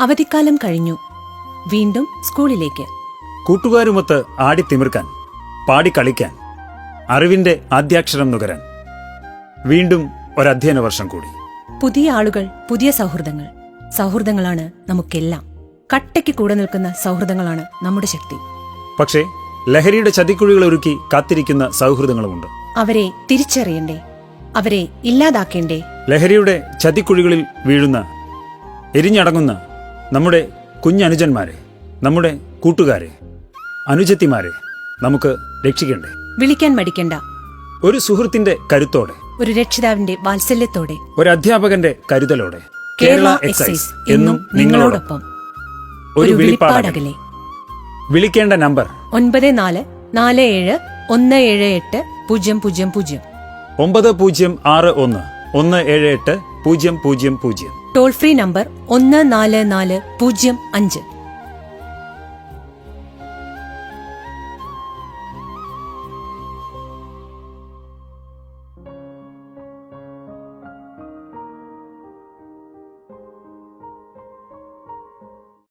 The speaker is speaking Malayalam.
അവധിക്കാലം കഴിഞ്ഞു. വീണ്ടും സ്കൂളിലേക്ക്. കൂട്ടുകാരുമൊത്ത് ആടിത്തിമിർക്കാൻ, പാടിക്കളിക്കാൻ, അറിവിന്റെ ആദ്യാക്ഷരം നുകരാൻ. വീണ്ടും ഒരധ്യയന വർഷം കൂടി. പുതിയ ആളുകൾ, പുതിയ സൗഹൃദങ്ങൾ. സൗഹൃദങ്ങളാണ് നമുക്കെല്ലാം. കട്ടയ്ക്ക് കൂടെ നിൽക്കുന്ന സൗഹൃദങ്ങളാണ് നമ്മുടെ ശക്തി. പക്ഷേ ലഹരിയുടെ ചതിക്കുഴികൾ ഒരുക്കി കാത്തിരിക്കുന്ന സൗഹൃദങ്ങളുമുണ്ട്. അവരെ തിരിച്ചറിയണ്ടേ? അവരെ ഇല്ലാതാക്കേണ്ടേ? ലഹരിയുടെ ചതിക്കുഴികളിൽ വീഴുന്ന, എരിഞ്ഞടങ്ങുന്ന നമ്മുടെ കുഞ്ഞനുജന്മാരെ, നമ്മുടെ കൂട്ടുകാരെ, അനുജത്തിമാരെ നമുക്ക് രക്ഷിക്കണ്ടേ? വിളിക്കാൻ മടിക്കണ്ട. ഒരു സുഹൃത്തിന്റെ കരുത്തോടെ, ഒരു രക്ഷിതാവിന്റെ വാത്സല്യത്തോടെ, ഒരു അധ്യാപകന്റെ കരുതലോടെ. കേരള എക്സൈസ് എന്നും നിങ്ങളോടൊപ്പം. ഒരു വിളിപ്പാടകലെ. വിളിക്കേണ്ട നമ്പർ 9447178000. 9061 17800. Toll free number 144005.